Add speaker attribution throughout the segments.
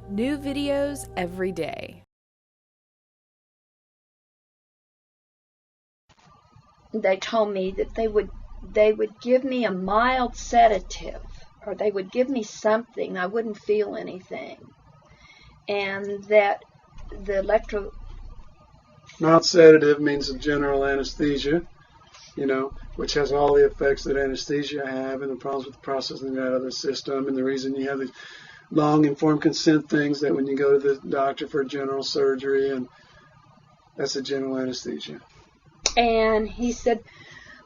Speaker 1: New videos every day.
Speaker 2: They told me that they would give me a mild sedative, or they would give me something. I wouldn't feel anything. And that the
Speaker 3: mild sedative means a general anesthesia, which has all the effects that anesthesia have and the problems with processing it out of the system. And the reason you have these long informed consent things that when you go to the doctor for general surgery, and that's a general anesthesia.
Speaker 2: And he said,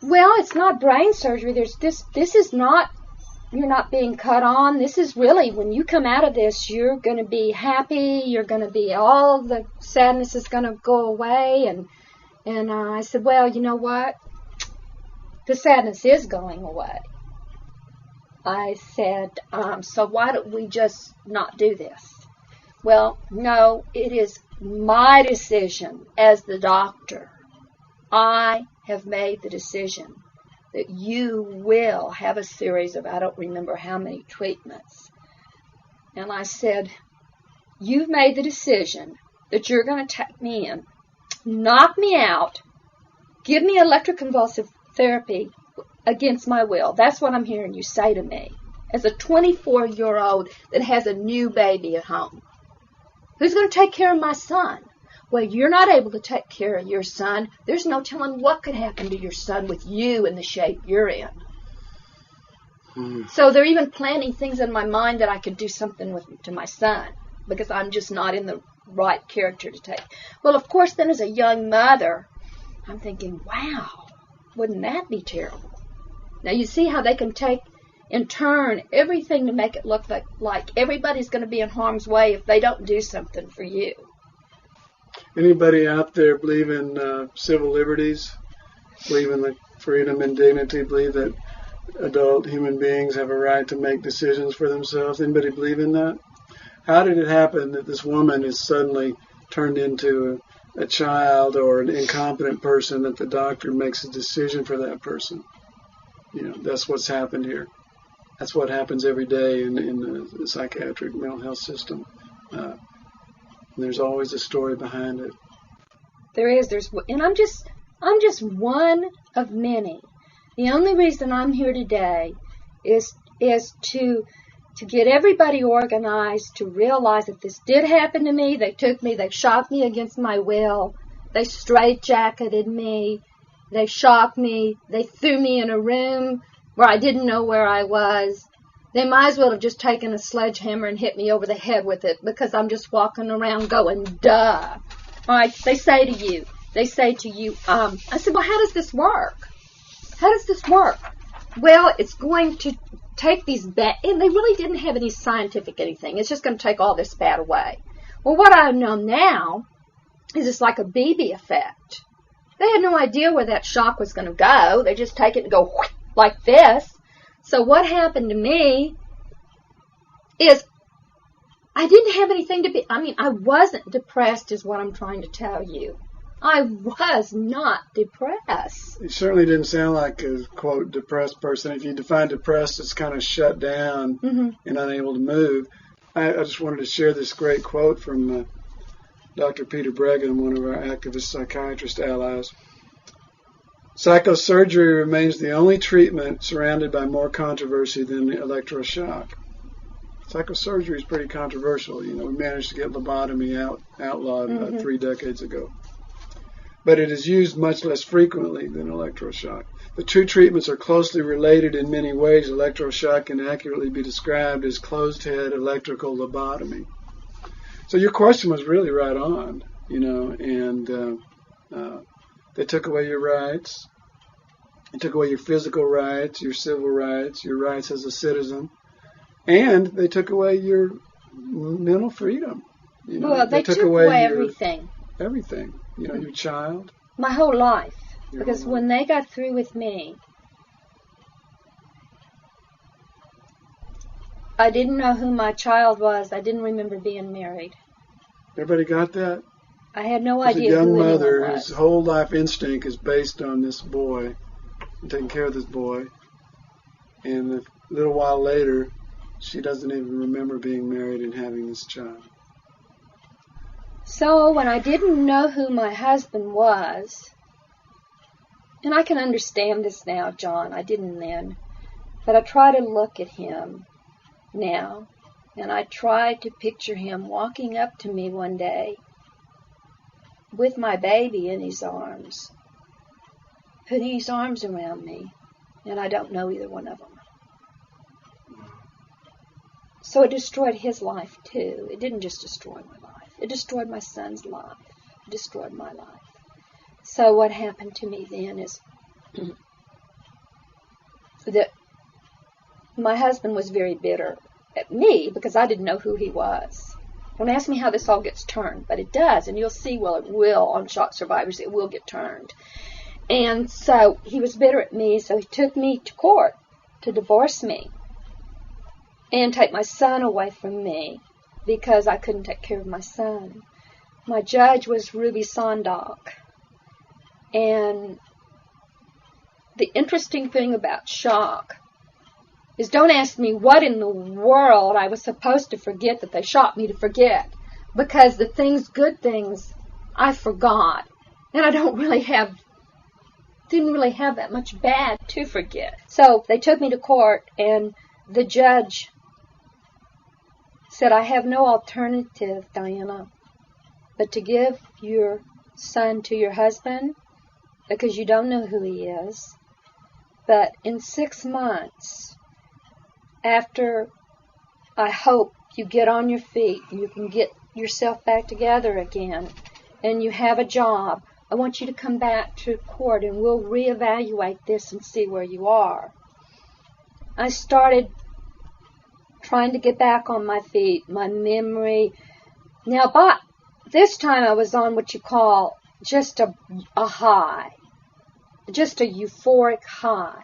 Speaker 2: well, it's not brain surgery. This is not, you're not being cut on. This is really, when you come out of this, you're going to be happy. You're going to be, all the sadness is going to go away. And I said, well, you know what? The sadness is going away. I said, so why don't we just not do this? Well, no, it is my decision as the doctor. I have made the decision that you will have a series of, I don't remember how many treatments. And I said, you've made the decision that you're going to take me in, knock me out, give me electroconvulsive therapy against my will. That's what I'm hearing you say to me as a 24-year-old that has a new baby at home. Who's going to take care of my son? Well, you're not able to take care of your son. There's no telling what could happen to your son with you in the shape you're in. So they're even planning things in my mind that I could do something to my son because I'm just not in the right character to take. Well, of course, then as a young mother, I'm thinking, wow, wouldn't that be terrible? Now, you see how they can take and turn everything to make it look like everybody's going to be in harm's way if they don't do something for you.
Speaker 3: Anybody out there believe in civil liberties, believe in the freedom and dignity, believe that adult human beings have a right to make decisions for themselves? Anybody believe in that? How did it happen that this woman is suddenly turned into a child or an incompetent person, that the doctor makes a decision for that person? That's what's happened here. That's what happens every day in the psychiatric mental health system. There's always a story behind it.
Speaker 2: There is. And I'm just one of many. The only reason I'm here today is to get everybody organized, to realize that this did happen to me. They took me, they shocked me against my will. They straitjacketed me. They shocked me. They threw me in a room where I didn't know where I was. They might as well have just taken a sledgehammer and hit me over the head with it because I'm just walking around going, duh. All right, they say to you, I said, well, how does this work? How does this work? Well, it's going to take these bad, and they really didn't have any scientific anything. It's just going to take all this bad away. Well, what I know now is it's like a BB effect. They had no idea where that shock was going to go. They just take it and go like this. So what happened to me is I didn't have anything to be, I wasn't depressed is what I'm trying to tell you. I was not depressed.
Speaker 3: You certainly didn't sound like a, quote, depressed person. If you define depressed as kind of shut down and unable to move. I just wanted to share this great quote from Dr. Peter Bregan, one of our activist psychiatrist allies. Psychosurgery remains the only treatment surrounded by more controversy than electroshock. Psychosurgery is pretty controversial. We managed to get lobotomy outlawed about 3 decades ago. But it is used much less frequently than electroshock. The two treatments are closely related in many ways. Electroshock can accurately be described as closed-head electrical lobotomy. So your question was really right on, and they took away your rights. They took away your physical rights, your civil rights, your rights as a citizen, and they took away your mental freedom.
Speaker 2: Well, they took away everything.
Speaker 3: Everything. Your child.
Speaker 2: My whole life. Because when they got through with me, I didn't know who my child was. I didn't remember being married.
Speaker 3: Everybody got that?
Speaker 2: I had no
Speaker 3: As
Speaker 2: idea
Speaker 3: a young
Speaker 2: who
Speaker 3: mother,
Speaker 2: anyone was.
Speaker 3: whose whole life instinct is based on this boy, and taking care of this boy. And a little while later, She doesn't even remember being married and having this child.
Speaker 2: So when I didn't know who my husband was, and I can understand this now, John, I didn't then, but I try to look at him now, and I try to picture him walking up to me one day with my baby in his arms, putting his arms around me, and I don't know either one of them. So it destroyed his life too. It didn't just destroy my life. It destroyed my son's life. It destroyed my life. So what happened to me then is that my husband was very bitter at me because I didn't know who he was. Don't ask me how this all gets turned, but it does, and you'll see, well, it will on Shock Survivors. It will get turned. And so he was bitter at me, so he took me to court to divorce me and take my son away from me because I couldn't take care of my son. My judge was Ruby Sondock. And the interesting thing about shock is, don't ask me what in the world I was supposed to forget that they shot me to forget, because the good things I forgot, and I didn't really have that much bad to forget. So they took me to court, and the judge said, I have no alternative, Diana, but to give your son to your husband, because you don't know who he is. But in 6 months, after I hope you get on your feet and you can get yourself back together again and you have a job, I want you to come back to court and we'll reevaluate this and see where you are. I started trying to get back on my feet, my memory. Now, by this time I was on what you call just a high, just a euphoric high.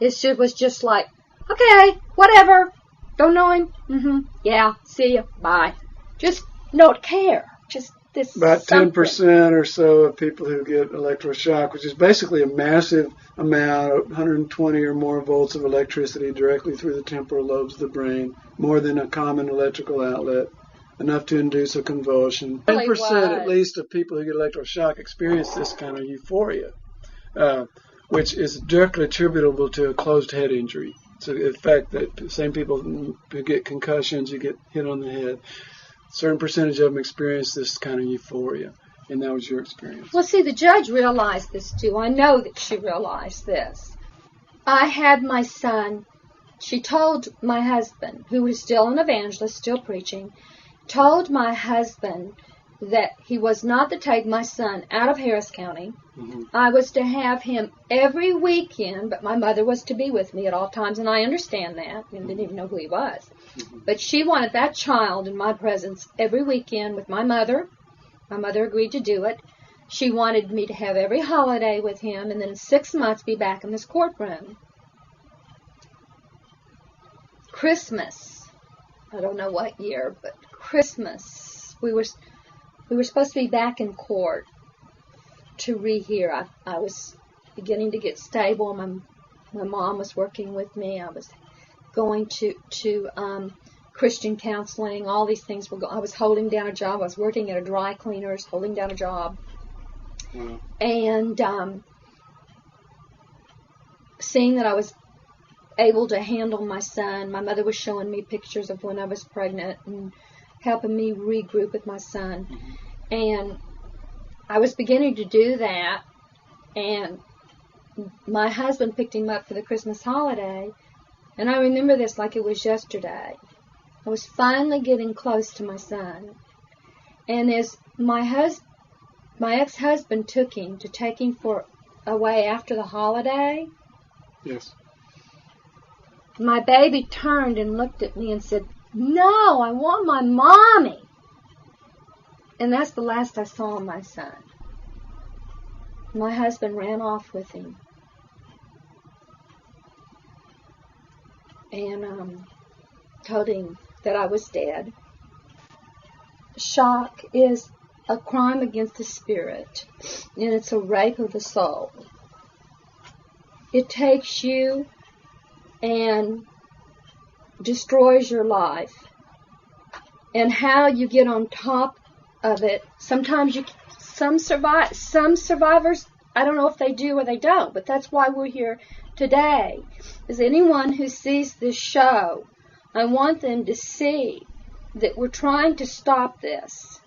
Speaker 2: It was just like, okay, whatever, don't know him, yeah, see ya, bye. Just don't care, just this.
Speaker 3: About
Speaker 2: something.
Speaker 3: 10% or so of people who get electroshock, which is basically a massive amount, 120 or more volts of electricity directly through the temporal lobes of the brain, more than a common electrical outlet, enough to induce a convulsion. 10% at least of people who get electroshock experience this kind of euphoria, which is directly attributable to a closed head injury. So in fact, that the same people who get concussions, you get hit on the head, a certain percentage of them experience this kind of euphoria. And that was your experience.
Speaker 2: Well, see, the judge realized this too. I know that she realized this. I had my son. She told my husband, who was still an evangelist, still preaching, told my husband that he was not to take my son out of Harris County. Mm-hmm. I was to have him every weekend, but my mother was to be with me at all times, and I understand that. I didn't even know who he was. Mm-hmm. But she wanted that child in my presence every weekend with my mother. My mother agreed to do it. She wanted me to have every holiday with him, and then in 6 months be back in this courtroom. Christmas, I don't know what year, but Christmas, we were supposed to be back in court to rehear. I was beginning to get stable. My mom was working with me. I was going to Christian counseling. All these things were going. I was holding down a job. I was working at a dry cleaner's, holding down a job. Wow. And seeing that I was able to handle my son, my mother was showing me pictures of when I was pregnant and helping me regroup with my son. Mm-hmm. And I was beginning to do that, and my husband picked him up for the Christmas holiday, and I remember this like it was yesterday. I was finally getting close to my son, and as my ex-husband took him to take him away after the holiday,
Speaker 3: yes,
Speaker 2: my baby turned and looked at me and said, "No, I want my mommy." And that's the last I saw of my son. My husband ran off with him. And told him that I was dead. Shock is a crime against the spirit, and it's a rape of the soul. It takes you and destroys your life, and how you get on top of it. Sometimes some survivors, I don't know if they do or they don't, but that's why we're here today. Is anyone who sees this show, I want them to see that we're trying to stop this.